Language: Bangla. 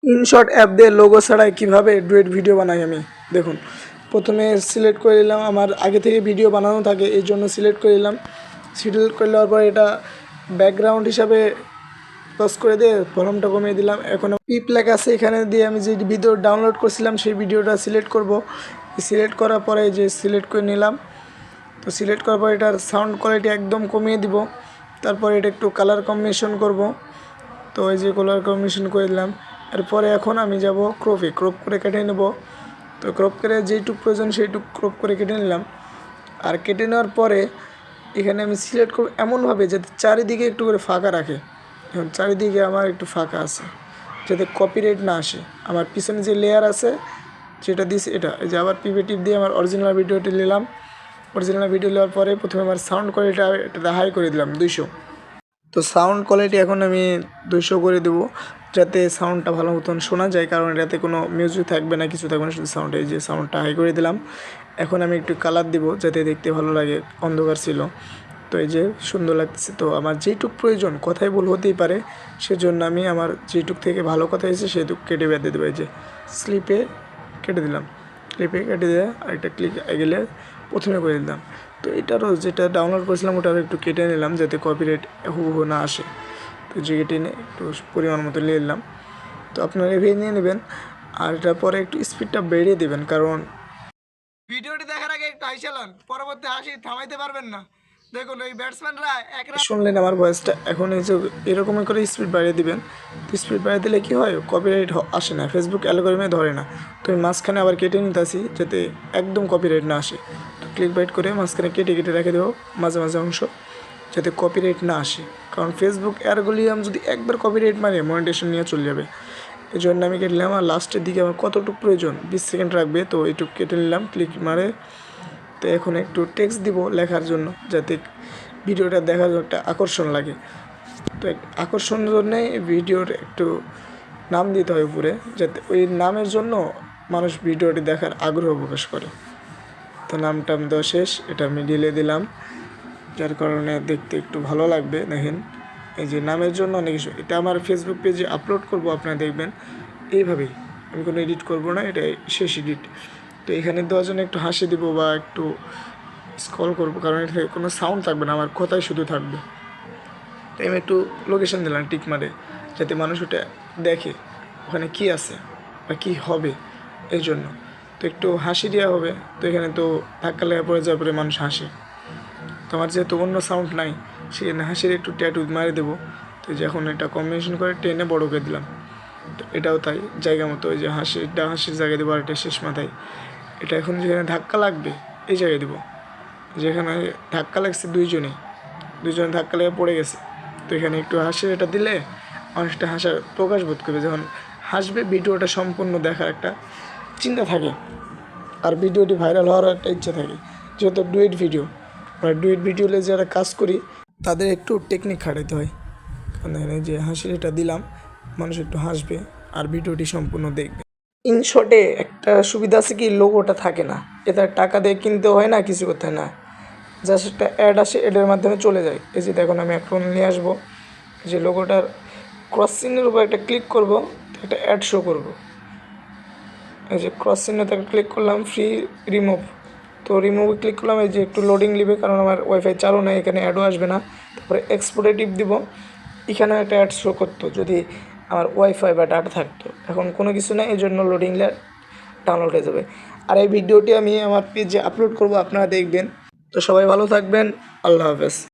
ইনশট অ্যাপ দিয়ে লোগো ছাড়াই কীভাবে ডুয়েট ভিডিও বানাই আমি দেখুন। প্রথমে সিলেক্ট করে নিলাম, আমার আগে থেকে ভিডিও বানানো থাকে এই জন্য সিলেক্ট করে নিলাম। সিলেক্ট করে নেওয়ার পর এটা ব্যাকগ্রাউন্ড হিসাবে পজ করে দিয়ে ভলিউমটা কমিয়ে দিলাম। এখন পিপ লেখা আছে, এখানে দিয়ে আমি যে ভিডিও ডাউনলোড করছিলাম সেই ভিডিওটা সিলেক্ট করব। সিলেক্ট করার পরে যে সিলেক্ট করে নিলাম, তো সিলেক্ট করার পর এটার সাউন্ড কোয়ালিটি একদম কমিয়ে দিব। তারপর এটা একটু কালার কম্বিনেশন করব, তো এই যে কালার কম্বিনেশন করে দিলাম। এরপরে এখন আমি যাব ক্রপ করে কেটে নেব। তো ক্রপ করে যেইটুক প্রয়োজন সেইটুক ক্রপ করে কেটে নিলাম। আর কেটে নেওয়ার পরে এখানে আমি সিলেক্ট করব এমনভাবে যাতে চারিদিকে একটু করে ফাঁকা রাখে। এখন চারিদিকে আমার একটু ফাঁকা আছে যাতে কপিরাইট না আসে। আমার পিছনে যে লেয়ার আছে যেটা দিয়েছে এটা, এই যে আবার পিভি টিপ দিয়ে আমার অরিজিনাল ভিডিওটি নিলাম। অরিজিনাল ভিডিও নেওয়ার পরে প্রথমে আমার সাউন্ড কোয়ালিটিটা এটা হাই করে দিলাম 200। তো সাউন্ড কোয়ালিটি এখন আমি 200 করে দেবো যাতে সাউন্ডটা ভালো মতন শোনা যায়, কারণ এটাতে কোনো মিউজিক থাকবে না, কিছু থাকবে না, শুধু সাউন্ড। এই যে সাউন্ডটা হাই করে দিলাম। এখন আমি একটু কালার দিব যাতে দেখতে ভালো লাগে, অন্ধকার ছিল তো এই যে সুন্দর লাগতেছে। তো আমার যেইটুক প্রয়োজন, কথাই ভুল হতেই পারে, সেজন্য আমি আমার যেইটুক থেকে ভালো কথা এসেছে সেইটুক কেটে বেঁধে দেবো। এই যে স্লিপে কেটে দিলাম, ক্লিপে কেটে দিয়ে আরেকটা ক্লিক গেলে প্রথমে করে দিলাম। তো এটারও যেটা ডাউনলোড করেছিলাম ওটারও একটু কেটে নিলাম যাতে কপিরাইট হুবহু না আসে। তো যে কেটে নিয়ে একটু পরিমাণ মতো নিয়ে নিলাম। তো আপনারা এভাবে নিয়ে নেবেন, আর এটার পরে একটু স্পিডটা বেড়িয়ে দেবেন, কারণ ভিডিওটি দেখার আগে একটু হাসিলেন, পরবর্তী হাসি থামাইতে পারবেন না। দেখুন ওই ব্যাটসম্যানরা শুনলেন আমার ভয়েসটা, এখন এই যে এরকমই করে স্পিড বাড়িয়ে দিবেন। তো স্পিড বাড়িয়ে দিলে কী হয়, কপিরাইট আসে না, ফেসবুক অ্যালগরিদমে ধরে না। তো আমি মাঝখানে আবার কেটে নিতেছি যাতে একদম কপিরাইট না আসে। তো ক্লিক বাইট করে মাঝখানে কেটে কেটে রেখে দেবো মাঝে মাঝে অংশ, যাতে কপিরাইট না আসে। কারণ ফেসবুক অ্যালগরিদম যদি একবার কপিরাইট মারে মনিটাইজেশন নিয়ে চলে যাবে। এই জন্য আমি কেটে নিলাম। আর লাস্টের দিকে আমার কতটুকু প্রয়োজন 20 সেকেন্ড রাখবে, তো এইটুকু কেটে নিলাম ক্লিক মারে। তো এখন একটু টেক্সট দিব লেখার জন্য যাতে ভিডিওটা দেখার জন্য একটা আকর্ষণ লাগে। তো আকর্ষণের জন্যে ভিডিওর একটু নাম দিতে হয় উপরে, যাতে ওই নামের জন্য মানুষ ভিডিওটি দেখার আগ্রহ প্রকাশ করে। তো নামটা আমি দেওয়া শেষ, এটা আমি ডিলে দিলাম, যার কারণে দেখতে একটু ভালো লাগবে। দেখেন এই যে নামের জন্য অনেক কিছু, এটা আমার ফেসবুক পেজে আপলোড করব, আপনারা দেখবেন এইভাবেই। আমি কোনো এডিট করব না, এটা শেষ এডিট। তো এখানে দেওয়ার জন্য একটু হাসি দিব বা একটু স্ক্রল করব, কারণ এখানে কোনো সাউন্ড থাকবে না, আমার কথাই শুধু থাকবে। তাই আমি একটু লোকেশন দিলাম টিক মারে, যাতে মানুষ ওটা দেখে ওখানে কি আছে বা কী হবে এই জন্য। তো একটু হাসি দেওয়া হবে। তো এখানে তো ধাক্কা লেগে পড়ে যাওয়ার পরে মানুষ হাসে, তো আমার যেহেতু অন্য সাউন্ড নাই সেখানে হাসির একটু ট্যাটু মারে দেবো। তো যে এখন এটা কম্বিনেশন করে টেনে বড় করে দিলাম। তো এটাও তাই জায়গা মতো, ওই যে হাসিটা হাসির জায়গায় দেবো, আর এটা শেষ মাথায়। এটা এখন যেখানে ধাক্কা লাগবে এই জায়গায় দেবো, যেখানে ধাক্কা লাগছে দুইজনে ধাক্কা লেগে পড়ে গেছে। তো এখানে একটু হাসির এটা দিলে মানুষটা হাসার প্রকাশ বোধ করবে, যখন হাসবে ভিডিওটা সম্পূর্ণ দেখার একটা চিন্তা থাকে, আর ভিডিওটি ভাইরাল হওয়ার একটা ইচ্ছা থাকে। যেহেতু ডুয়েট ভিডিও, আমরা ডুয়েট ভিডিওতে যারা কাজ করি তাদের একটু টেকনিক খাটাতে হয়। কারণ এখানে যে হাসির এটা দিলাম, মানুষ একটু হাসবে আর ভিডিওটি সম্পূর্ণ দেখবে। ইনশটে একটা সুবিধা আছে কি, লোগোটা থাকে না, এটা টাকা দিয়ে কিনতে হয় না, কিছু করতে হয় না, জাস্ট একটা অ্যাড আসে, অ্যাডের মাধ্যমে চলে যায়। এই যে দেখুন আমি এখন নিয়ে আসবো, যে লোগোটার ক্রস চিহ্নের উপর একটা ক্লিক করব, একটা অ্যাড শো করব। এই যে ক্রস চিহ্নতে ক্লিক করলাম, ফ্রি রিমুভ, তো রিমুভে ক্লিক করলাম। এই যে একটু লোডিং নেবে, কারণ আমার ওয়াইফাই চালু নেই, এখানে অ্যাডও আসবে না। তারপরে এক্সপোর্টে টিপ দিব, এখানেও একটা অ্যাড শো করতো যদি আমার ওয়াইফাই বা ডাটা থাকতো। এখন কোনো কিছু নেই, এই জন্য লোডিং ডাউনলোড হয়ে যাবে। আর এই ভিডিওটি আমি আমার পেজে আপলোড করব, আপনারা দেখবেন। তো সবাই ভালো থাকবেন, আল্লাহ হাফেজ।